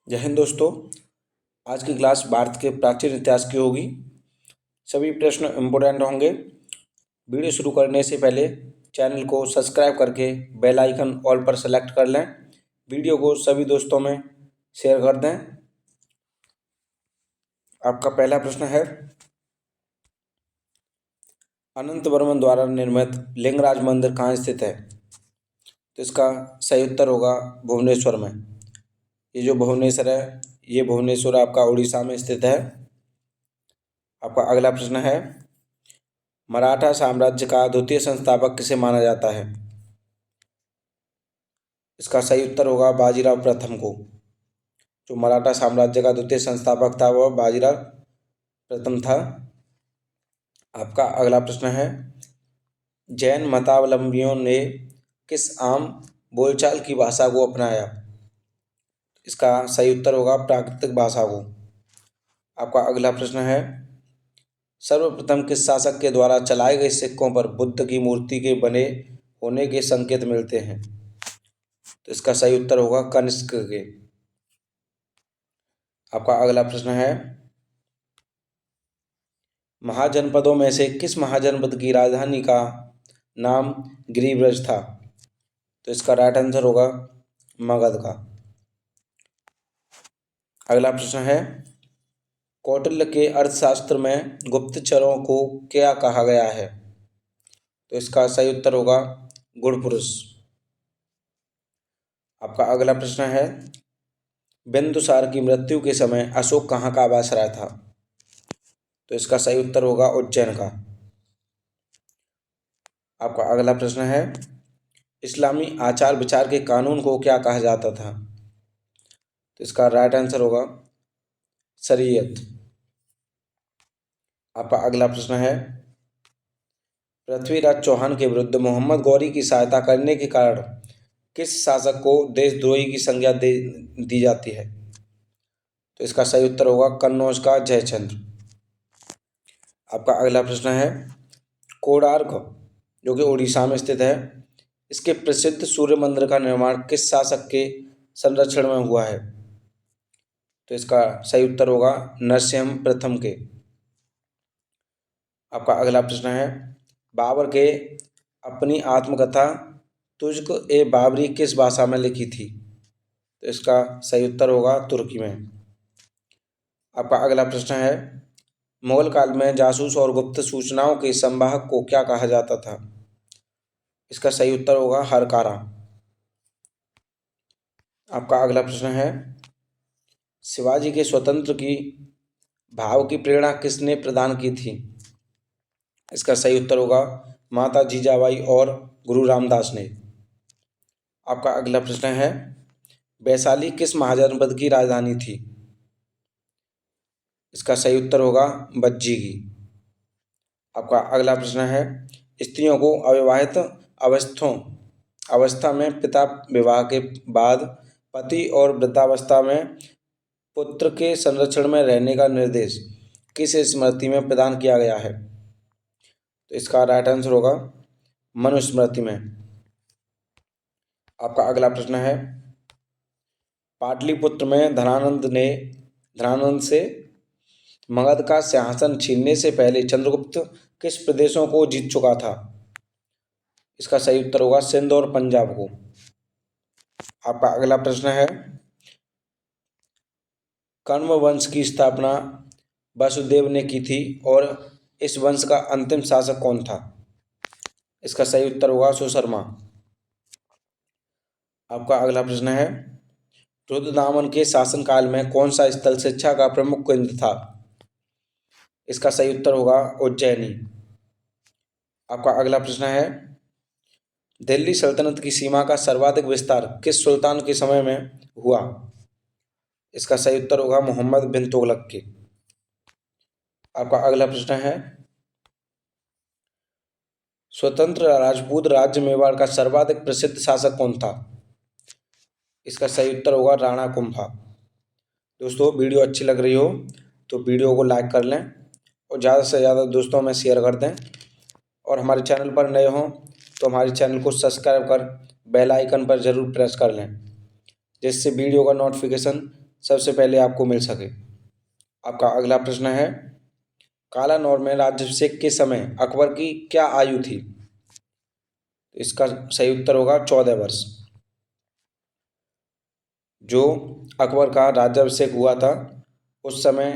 जय हिंद दोस्तों। आज की क्लास भारत के प्राचीन इतिहास की होगी। सभी प्रश्न इम्पोर्टेंट होंगे। वीडियो शुरू करने से पहले चैनल को सब्सक्राइब करके बेल आइकन ऑल पर सेलेक्ट कर लें। वीडियो को सभी दोस्तों में शेयर कर दें। आपका पहला प्रश्न है, अनंत वर्मन द्वारा निर्मित लिंगराज मंदिर कहाँ स्थित है? तो इसका सही उत्तर होगा भुवनेश्वर में। ये जो भुवनेश्वर है, ये भुवनेश्वर आपका उड़ीसा में स्थित है। आपका अगला प्रश्न है, मराठा साम्राज्य का द्वितीय संस्थापक किसे माना जाता है? इसका सही उत्तर होगा बाजीराव प्रथम को। जो मराठा साम्राज्य का द्वितीय संस्थापक था वह बाजीराव प्रथम था। आपका अगला प्रश्न है, जैन मतावलंबियों ने किस आम बोलचाल की भाषा को अपनाया? इसका सही उत्तर होगा प्राकृतिक भाषा को। आपका अगला प्रश्न है, सर्वप्रथम किस शासक के द्वारा चलाए गए सिक्कों पर बुद्ध की मूर्ति के बने होने के संकेत मिलते हैं? तो इसका सही उत्तर होगा कनिष्क के। आपका अगला प्रश्न है, महाजनपदों में से किस महाजनपद की राजधानी का नाम गिरिब्रज था? तो इसका राइट आंसर होगा मगध का। अगला प्रश्न है, कौटिल्य के अर्थशास्त्र में गुप्तचरों को क्या कहा गया है? तो इसका सही उत्तर होगा गुणपुरुष। आपका अगला प्रश्न है, बिंदुसार की मृत्यु के समय अशोक कहाँ का आवासराय था? तो इसका सही उत्तर होगा उज्जैन का। आपका अगला प्रश्न है, इस्लामी आचार विचार के कानून को क्या कहा जाता था? तो इसका राइट आंसर होगा शरीयत। आपका अगला प्रश्न है, पृथ्वीराज चौहान के विरुद्ध मोहम्मद गौरी की सहायता करने के कारण किस शासक को देशद्रोही की संज्ञा दी जाती है? तो इसका सही उत्तर होगा कन्नौज का जयचंद्र। आपका अगला प्रश्न है, कोणार्क जो कि उड़ीसा में स्थित है, इसके प्रसिद्ध सूर्य मंदिर का निर्माण किस शासक के संरक्षण में हुआ है? तो इसका सही उत्तर होगा नरसिंह प्रथम के। आपका अगला प्रश्न है, बाबर के अपनी आत्मकथा तुझको ए बाबरी किस भाषा में लिखी थी? तो इसका सही उत्तर होगा तुर्की में। आपका अगला प्रश्न है, मुगल काल में जासूस और गुप्त सूचनाओं के संवाहक को क्या कहा जाता था? इसका सही उत्तर होगा हरकारा। आपका अगला प्रश्न है, शिवाजी के स्वतंत्र की भाव की प्रेरणा किसने प्रदान की थी? इसका सही उत्तर होगा माता जीजाबाई और गुरु रामदास ने। आपका अगला प्रश्न है, वैशाली किस महाजनपद की राजधानी थी? इसका सही उत्तर होगा बज्जी की। आपका अगला प्रश्न है, स्त्रियों को अविवाहित अवस्था में पिता विवाह के बाद पति और वृद्धावस्था में पुत्र के संरक्षण में रहने का निर्देश किस स्मृति में प्रदान किया गया है? तो इसका राइट आंसर होगा मनुस्मृति में। आपका अगला प्रश्न है, पाटलिपुत्र में धनानंद से मगध का सिंहासन छीनने से पहले चंद्रगुप्त किस प्रदेशों को जीत चुका था? इसका सही उत्तर होगा सिंध और पंजाब को। आपका अगला प्रश्न है, कण्व वंश की स्थापना वसुदेव ने की थी और इस वंश का अंतिम शासक कौन था? इसका सही उत्तर होगा सुशर्मा। आपका अगला प्रश्न है, रुद्रदामन के शासनकाल में कौन सा स्थल शिक्षा का प्रमुख केंद्र था? इसका सही उत्तर होगा उज्जैनी। आपका अगला प्रश्न है, दिल्ली सल्तनत की सीमा का सर्वाधिक विस्तार किस सुल्तान के समय में हुआ? इसका सही उत्तर होगा मोहम्मद बिन तुगलक के। आपका अगला प्रश्न है, स्वतंत्र राजपूत राज्य मेवाड़ का सर्वाधिक प्रसिद्ध शासक कौन था? इसका सही उत्तर होगा राणा कुंभा। दोस्तों, वीडियो अच्छी लग रही हो तो वीडियो को लाइक कर लें और ज़्यादा से ज़्यादा दोस्तों में शेयर कर दें। और हमारे चैनल पर नए हों तो हमारे चैनल को सब्सक्राइब कर बेल आइकन पर ज़रूर प्रेस कर लें, जिससे वीडियो का नोटिफिकेशन सबसे पहले आपको मिल सके। आपका अगला प्रश्न है, कालानौर में राज्याभिषेक के समय अकबर की क्या आयु थी? इसका सही उत्तर होगा 14 वर्ष। जो अकबर का राज्याभिषेक हुआ था उस समय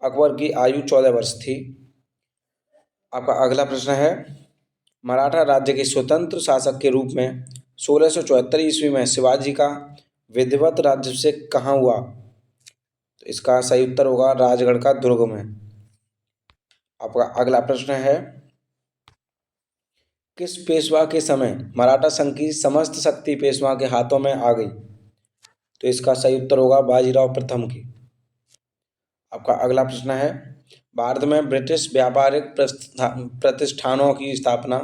अकबर की आयु 14 वर्ष थी। आपका अगला प्रश्न है, मराठा राज्य के स्वतंत्र शासक के रूप में 1674 ईस्वी में शिवाजी का विधिवत राज्याभिषेक कहाँ हुआ? तो इसका सही उत्तर होगा राजगढ़ का दुर्ग में। आपका अगला प्रश्न है, किस पेशवा के समय मराठा संघ की समस्त शक्ति पेशवा के हाथों में आ गई? तो इसका सही उत्तर होगा बाजीराव प्रथम की। आपका अगला प्रश्न है, भारत में ब्रिटिश व्यापारिक प्रतिष्ठानों की स्थापना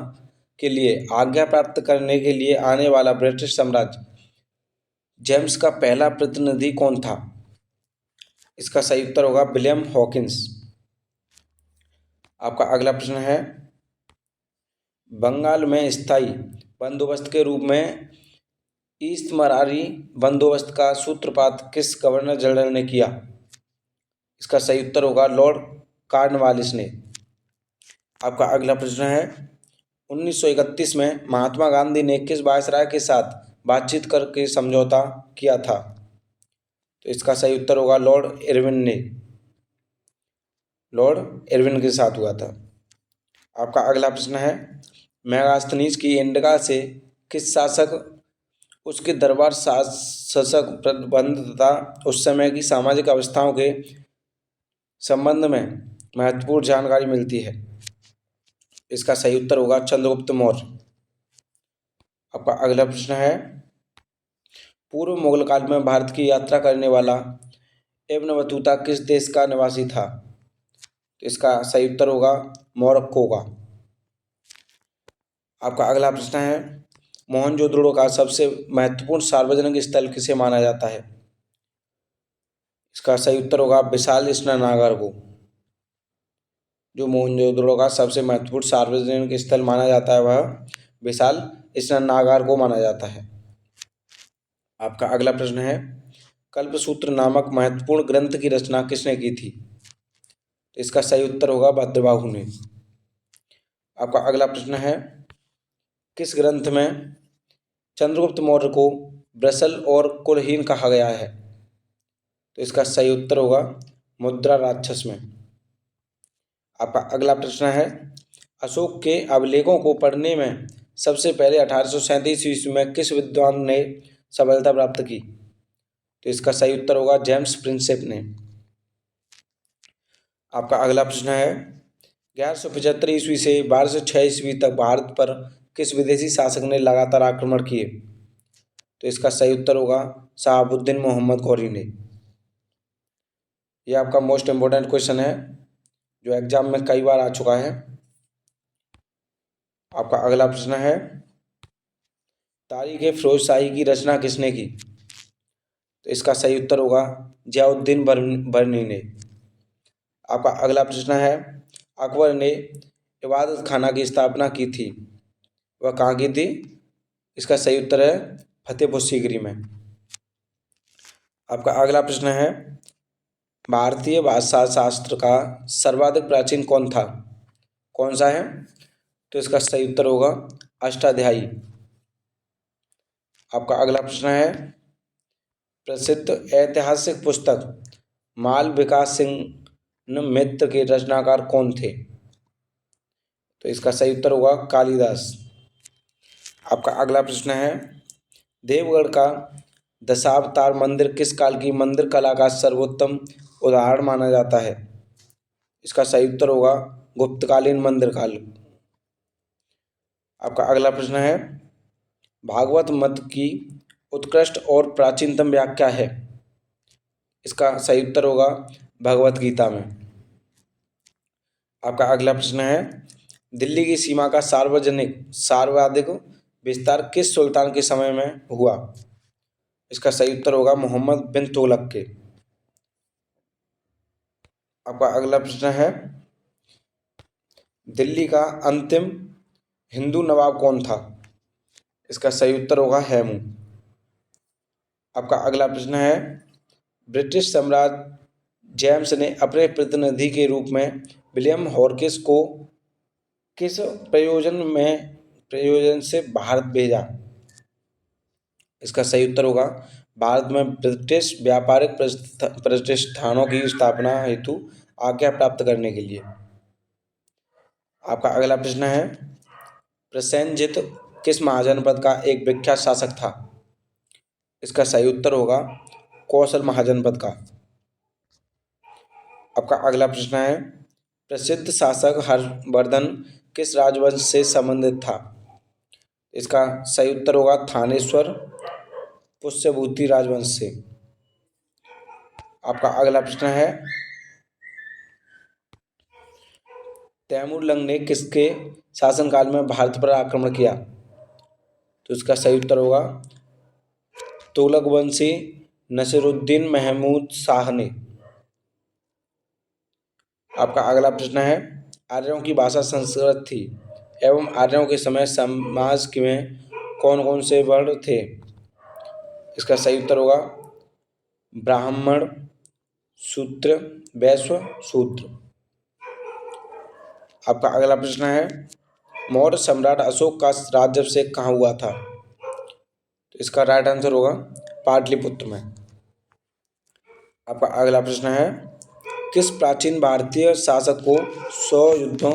के लिए आज्ञा प्राप्त करने के लिए आने वाला ब्रिटिश साम्राज्य जेम्स का पहला प्रतिनिधि कौन था? इसका सही उत्तर होगा विलियम हॉकिंस। आपका अगला प्रश्न है, बंगाल में स्थायी बंदोबस्त के रूप में ईस्ट मरारी बंदोबस्त का सूत्रपात किस गवर्नर जनरल ने किया? इसका सही उत्तर होगा लॉर्ड कॉर्नवालिस ने। आपका अगला प्रश्न है, 1931 में महात्मा गांधी ने किस वायसराय के साथ बातचीत करके समझौता किया था? तो इसका सही उत्तर होगा लॉर्ड इरविन ने। लॉर्ड इरविन के साथ हुआ था। आपका अगला प्रश्न है, मेगास्थनीज की इंडिका से किस शासक उसके दरबार शासक प्रबंध तथा उस समय की सामाजिक अवस्थाओं के संबंध में महत्वपूर्ण जानकारी मिलती है? इसका सही उत्तर होगा चंद्रगुप्त मौर्य। आपका अगला प्रश्न है, पूर्व मुगल काल में भारत की यात्रा करने वाला इब्न बतूता किस देश का निवासी था? तो इसका सही उत्तर होगा मोरक्को का। आपका अगला प्रश्न है, मोहनजोदड़ो का सबसे महत्वपूर्ण सार्वजनिक स्थल किसे माना जाता है? इसका सही उत्तर होगा विशाल स्नानागार को। जो मोहनजोदड़ो का सबसे महत्वपूर्ण सार्वजनिक स्थल माना जाता है वह विशाल स्नानागार को माना जाता है। आपका अगला प्रश्न है, कल्पसूत्र नामक महत्वपूर्ण ग्रंथ की रचना किसने की थी? तो इसका सही उत्तर होगा भद्रबाहु ने। आपका अगला प्रश्न है, किस ग्रंथ में चंद्रगुप्त मौर्य को ब्रसल और कुलहीन कहा गया है? तो इसका सही उत्तर होगा मुद्रा राक्षस में। आपका अगला प्रश्न है, अशोक के अभिलेखों को पढ़ने में सबसे पहले 1837 ईस्वी में किस विद्वान ने सफलता प्राप्त की? तो इसका सही उत्तर होगा जेम्स प्रिंसेप ने। आपका अगला प्रश्न है, 1175 ईस्वी से 1206 ईस्वी तक भारत पर किस विदेशी शासक ने लगातार आक्रमण किए? तो इसका सही उत्तर होगा शहाबुद्दीन मोहम्मद गौरी ने। यह आपका मोस्ट इम्पोर्टेंट क्वेश्चन है जो एग्जाम में कई बार आ चुका है। आपका अगला प्रश्न है, तारीख फिरोज शाही की रचना किसने की? तो इसका सही उत्तर होगा जियाउद्दीन बरनी ने। आपका अगला प्रश्न है, अकबर ने इबादत खाना की स्थापना की थी, वह कहाँ की थी? इसका सही उत्तर है फतेहपुर सीकरी में। आपका अगला प्रश्न है, भारतीय भाषा शास्त्र का सर्वाधिक प्राचीन कौन सा है? तो इसका सही उत्तर होगा अष्टाध्यायी। आपका अगला प्रश्न है, प्रसिद्ध ऐतिहासिक पुस्तक माल विकास सिंह मित्र के रचनाकार कौन थे? तो इसका सही उत्तर होगा कालिदास। आपका अगला प्रश्न है, देवगढ़ का दशावतार मंदिर किस काल की मंदिर कला का सर्वोत्तम उदाहरण माना जाता है? इसका सही उत्तर होगा गुप्तकालीन मंदिर काल। आपका अगला प्रश्न है, भागवत मत की उत्कृष्ट और प्राचीनतम व्याख्या है? इसका सही उत्तर होगा भगवत गीता में। आपका अगला प्रश्न है, दिल्ली की सीमा का सर्वाधिक विस्तार किस सुल्तान के समय में हुआ? इसका सही उत्तर होगा मोहम्मद बिन तुगलक के। आपका अगला प्रश्न है, दिल्ली का अंतिम हिंदू नवाब कौन था? इसका सही उत्तर होगा हैमू। आपका अगला प्रश्न है, ब्रिटिश सम्राट जेम्स ने अपने प्रतिनिधि के रूप में विलियम हॉर्किस को किस प्रयोजन से भारत भेजा? इसका सही उत्तर होगा भारत में ब्रिटिश व्यापारिक प्रतिष्ठानों की स्थापना हेतु आज्ञा प्राप्त करने के लिए। आपका अगला प्रश्न है, प्रसेनजित किस महाजनपद का एक विख्यात शासक था? इसका सही उत्तर होगा कौशल महाजनपद का। आपका अगला प्रश्न है, प्रसिद्ध शासक हर्षवर्धन किस राजवंश से संबंधित था? इसका सही उत्तर होगा थानेश्वर पुष्यभूति राजवंश से। आपका अगला प्रश्न है, तैमूरलंग ने किसके शासनकाल में भारत पर आक्रमण किया? तो इसका सही उत्तर होगा तुगलक वंशी नसीरुद्दीन महमूद शाह ने। आपका अगला प्रश्न है, आर्यों की भाषा संस्कृत थी एवं आर्यों के समय समाज में कौन कौन से वर्ण थे? इसका सही उत्तर होगा ब्राह्मण, शूद्र, वैश्य, शूद्र। आपका अगला प्रश्न है, मौर्य सम्राट अशोक का राज्याभिषेक कहाँ हुआ था? तो इसका राइट आंसर होगा पाटलिपुत्र में। आपका अगला प्रश्न है, किस प्राचीन भारतीय शासक को 100 युद्धों